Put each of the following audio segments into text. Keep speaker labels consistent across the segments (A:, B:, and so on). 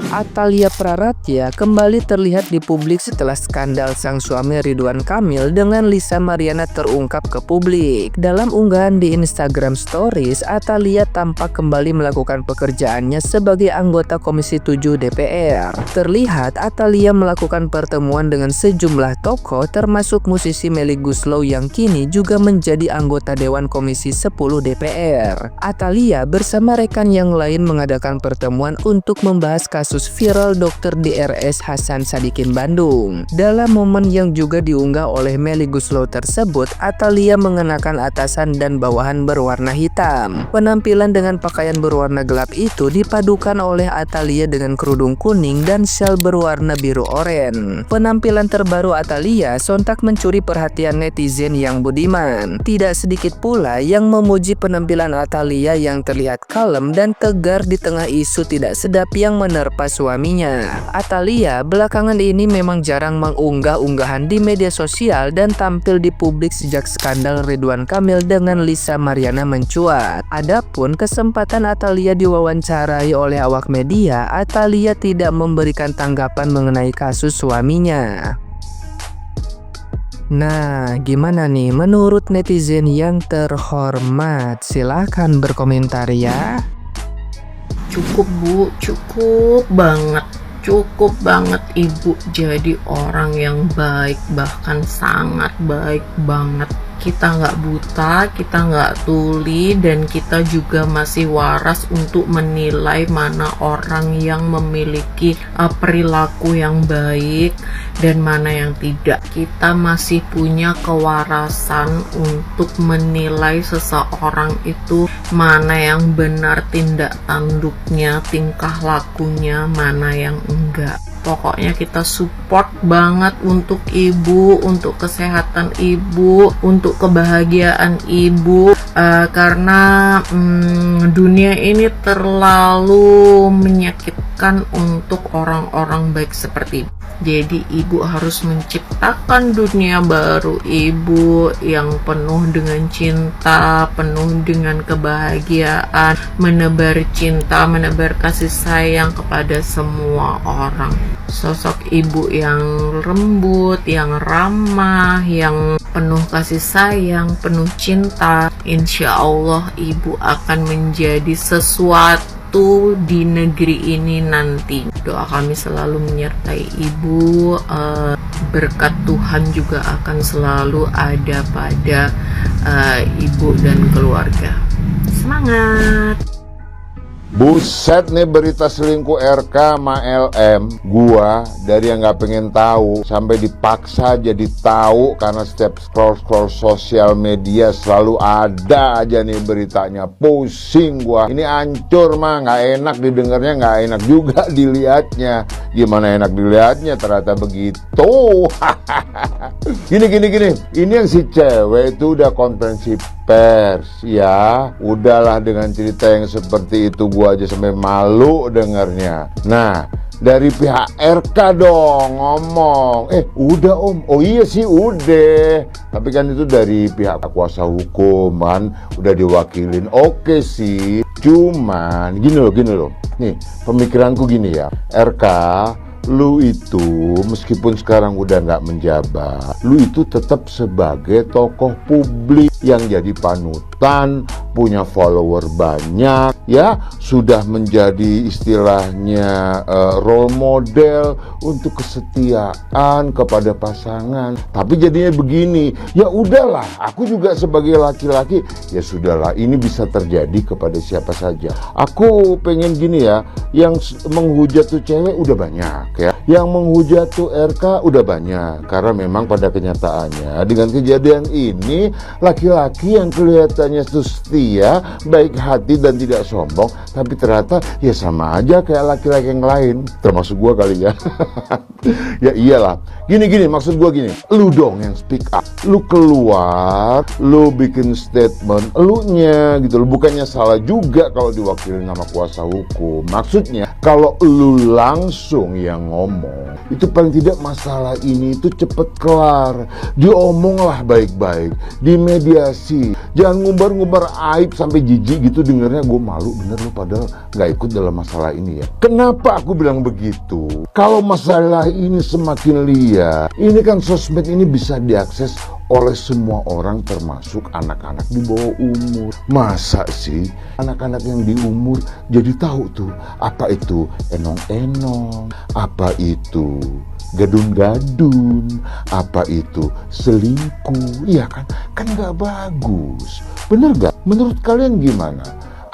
A: Atalia Praratya kembali terlihat di publik setelah skandal sang suami Ridwan Kamil dengan Lisa Mariana terungkap ke publik. Dalam unggahan di Instagram Stories, Atalia tampak kembali melakukan pekerjaannya sebagai anggota Komisi 7 DPR. Terlihat Atalia melakukan pertemuan dengan sejumlah tokoh termasuk musisi Melly Goeslaw yang kini juga menjadi anggota Dewan Komisi 10 DPR. Atalia bersama rekan yang lain mengadakan pertemuan untuk membahas kasus viral Dr. DRS Hasan Sadikin Bandung. Dalam momen yang juga diunggah oleh Melly Goeslaw tersebut, Atalia mengenakan atasan dan bawahan berwarna hitam. Penampilan dengan pakaian berwarna gelap itu dipadukan oleh Atalia dengan kerudung kuning dan shawl berwarna biru oranye. Penampilan terbaru Atalia sontak mencuri perhatian netizen yang budiman. Tidak sedikit pula yang memuji penampilan Atalia yang terlihat kalem dan tegar di tengah isu tidak sedap yang menerpa suaminya. Atalia belakangan ini memang jarang mengunggah unggahan di media sosial dan tampil di publik sejak skandal Ridwan Kamil dengan Lisa Mariana mencuat. Adapun kesempatan Atalia diwawancarai oleh awak media, Atalia tidak memberikan tanggapan mengenai kasus suaminya. Nah, gimana nih menurut netizen yang terhormat? Silahkan berkomentar ya.
B: Cukup Bu, cukup banget Ibu jadi orang yang baik, bahkan sangat baik banget. Kita nggak buta, kita nggak tuli, dan kita juga masih waras untuk menilai mana orang yang memiliki perilaku yang baik dan mana yang tidak. Kita masih punya kewarasan untuk menilai seseorang itu mana yang benar tindak tanduknya, tingkah lakunya, mana yang enggak. Pokoknya kita support banget untuk ibu, untuk kesehatan ibu, untuk kebahagiaan ibu, karena dunia ini terlalu menyakitkan untuk orang-orang baik seperti ibu. Jadi ibu harus menciptakan dunia baru ibu yang penuh dengan cinta, penuh dengan kebahagiaan, menebar cinta, menebar kasih sayang kepada semua orang. Sosok ibu yang lembut, yang ramah, yang penuh kasih sayang, penuh cinta. Insya Allah ibu akan menjadi sesuatu di negeri ini nanti. Doa kami selalu menyertai ibu, berkat Tuhan juga akan selalu ada pada ibu dan keluarga. Semangat!
C: Buset nih berita selingkuh RK sama LM. Gua dari yang gak pengen tahu sampai dipaksa jadi tahu karena setiap scroll sosial media selalu ada aja nih beritanya. Pusing gua. Ini hancur mah, gak enak didengarnya, gak enak juga dilihatnya. Gimana enak dilihatnya, ternyata begitu. Gini. Ini yang si cewek itu udah konferensi pers ya. Udahlah dengan cerita yang seperti itu gua aja sampai malu dengarnya. Nah, dari pihak RK dong ngomong. Udah om. Oh iya sih udah. Tapi kan itu dari pihak kuasa hukum kan udah diwakilin. Oke sih. Cuman gini loh. Nih, pemikiranku gini ya. RK, lu itu meskipun sekarang udah nggak menjabat, lu itu tetap sebagai tokoh publik yang jadi panutan, punya follower banyak, ya sudah menjadi istilahnya role model untuk kesetiaan kepada pasangan. Tapi jadinya begini, ya udahlah, aku juga sebagai laki-laki, ya sudahlah, ini bisa terjadi kepada siapa saja. Aku pengen gini ya, yang menghujat tuh cewek udah banyak ya, yang menghujat tuh RK udah banyak, karena memang pada kenyataannya dengan kejadian ini laki-laki yang kelihatannya tuh setia, baik hati dan tidak sombong, tapi ternyata ya sama aja kayak laki-laki yang lain, termasuk gua kali ya. Ya iyalah, gini maksud gua gini, lu dong yang speak up, lu keluar, lu bikin statement, elunya gitu, lu bukannya salah juga kalau diwakili nama kuasa hukum. Maksudnya kalau lu langsung yang ngomong, itu paling tidak masalah ini itu cepet kelar, diomonglah baik-baik, dimediasi, jangan ngumbar-ngumbar aib sampai jijik gitu dengernya. Gue malu bener lu padahal gak ikut dalam masalah ini ya. Kenapa aku bilang begitu? Kalau masalah ini semakin liar, ini kan sosmed ini bisa diakses oleh semua orang termasuk anak-anak di bawah umur. Masa sih anak-anak yang di umur jadi tahu tuh apa itu enong-enong, apa itu gadun-gadun, apa itu selingkuh. Iya kan? Kan gak bagus. Bener gak? Menurut kalian gimana?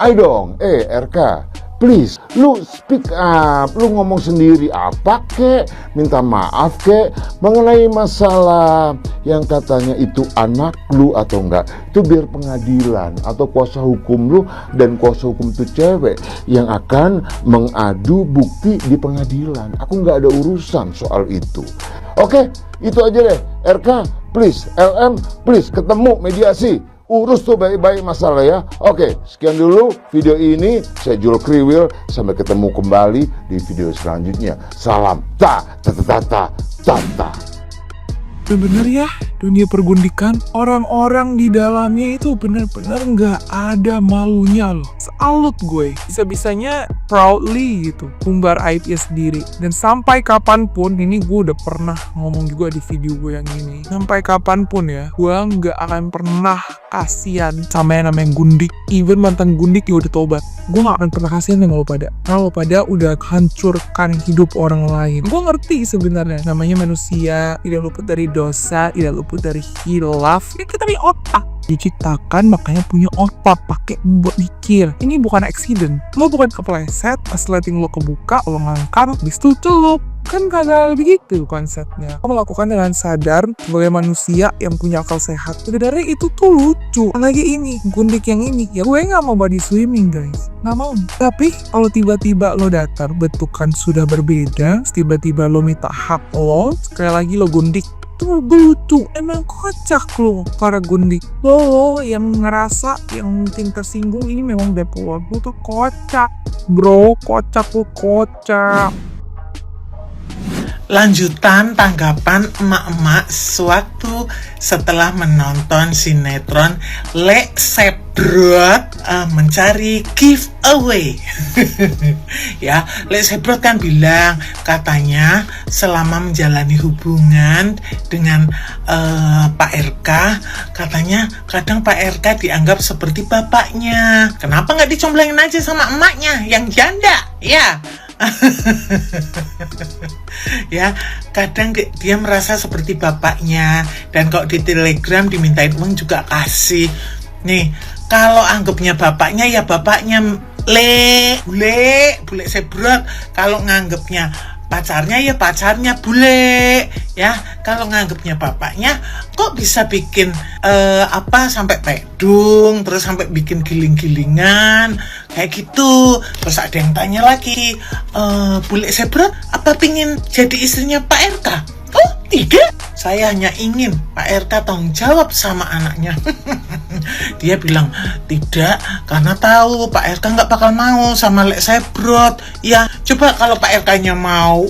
C: Ayo dong, RK, please, lu speak up, lu ngomong sendiri apa kek, minta maaf kek, mengenai masalah yang katanya itu anak lu atau enggak, itu biar pengadilan atau kuasa hukum lu dan kuasa hukum itu cewek yang akan mengadu bukti di pengadilan. Aku nggak ada urusan soal itu. Oke, itu aja deh. RK, please, LM, please, ketemu mediasi. Urus tuh baik-baik masalah ya. Oke, sekian dulu video ini. Saya Jul Kriwil. Sampai ketemu kembali di video selanjutnya. Salam ta.
D: Bener ya, dunia pergundikan, orang-orang di dalamnya itu bener-bener nggak ada malunya loh. Salut gue, bisa-bisanya proudly gitu, umbar aibnya sendiri. Dan sampai kapanpun, ini gue udah pernah ngomong juga di video gue yang ini. Sampai kapanpun ya, gue nggak akan pernah kasihan sama yang namanya gundik. Even mantan gundik ya udah tobat. Gue gak akan pernah kasihan sama lo pada. Karena lo pada udah hancurkan hidup orang lain. Gue ngerti sebenarnya, namanya manusia, tidak luput dari dosa, tidak luput dari hilaf. Ini kita punya otak, diciptakan makanya punya otak, pakai buat mikir. Ini bukan accident, lo bukan kepleset, pas lighting lo kebuka, lo ngangkat, habis itu celup. Kan kagak begitu konsepnya. Kamu melakukan dengan sadar sebagai manusia yang punya akal sehat. Sebenarnya itu tuh lucu. Apalagi ini, gundik yang ini. Ya gue gak mau body swimming guys, gak mau. Tapi kalau tiba-tiba lo datar, bentukan sudah berbeda, tiba-tiba lo minta hak lo, sekali lagi lo gundik, itu lucu, emang kocak lo para gundik. Lo yang ngerasa yang mungkin tersinggung ini memang Depo lo tuh kocak bro, kocak lo kocak.
E: Lanjutan tanggapan emak-emak sewaktu setelah menonton sinetron Lek Sebrot mencari giveaway. Ya, Lek Sebrot kan bilang katanya selama menjalani hubungan dengan Pak RK, katanya kadang Pak RK dianggap seperti bapaknya. Kenapa nggak dicomblengin aja sama emaknya yang janda? Ya. Ya, kadang dia merasa seperti bapaknya, dan kalau di Telegram dimintain uang juga kasih. Nih, kalau anggapnya bapaknya ya bapaknya bule Sebrot. Kalau nganggapnya pacarnya ya pacarnya bule. Ya, kalau nganggapnya bapaknya kok bisa bikin sampai pedung, terus sampai bikin giling-gilingan kayak gitu. Terus ada yang tanya lagi, bule Sebrot apa pingin jadi istrinya Pak RK? Oh tidak, saya hanya ingin Pak RK tanggung jawab sama anaknya. Dia bilang tidak, karena tahu Pak RK nggak bakal mau sama Lek Sebrot. Ya coba kalau Pak RK nya mau,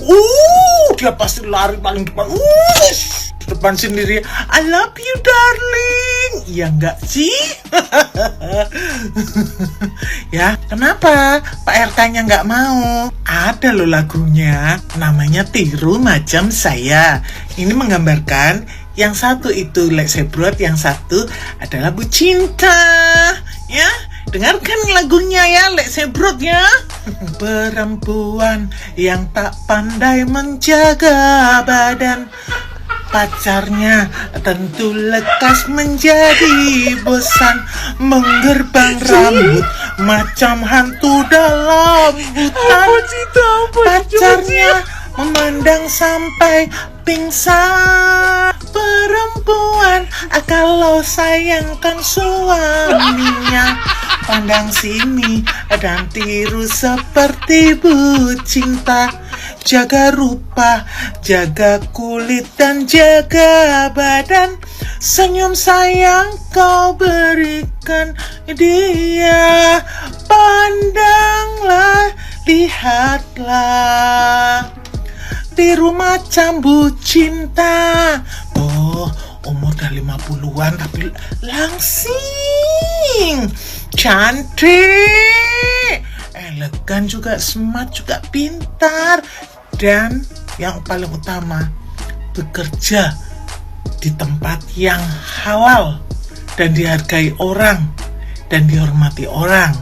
E: dia pasti lari paling depan, di depan sendiri, I love you darling. Ya enggak sih? Ya, kenapa Pak RK-nya nggak mau? Ada loh lagunya, namanya Tiru Macam Saya. Ini menggambarkan yang satu itu Lek Sebrot, yang satu adalah Bu Cinta. Ya, dengarkan lagunya ya Lek Sebrot ya. Perempuan yang tak pandai menjaga badan, pacarnya tentu lekas menjadi bosan, menggerbang rambut macam hantu dalam hutan. Pacarnya memandang sampai pingsan. Perempuan kalau sayangkan suaminya, pandang sini dan tiru seperti Bu Cinta. Jaga rupa, jaga kulit dan jaga badan. Senyum sayang kau berikan dia. Pandanglah, lihatlah, tiru macam Bu Cinta. umur udah 50-an tapi langsing, cantik, elegan juga, smart juga, pintar, dan yang paling utama bekerja di tempat yang halal dan dihargai orang dan dihormati orang.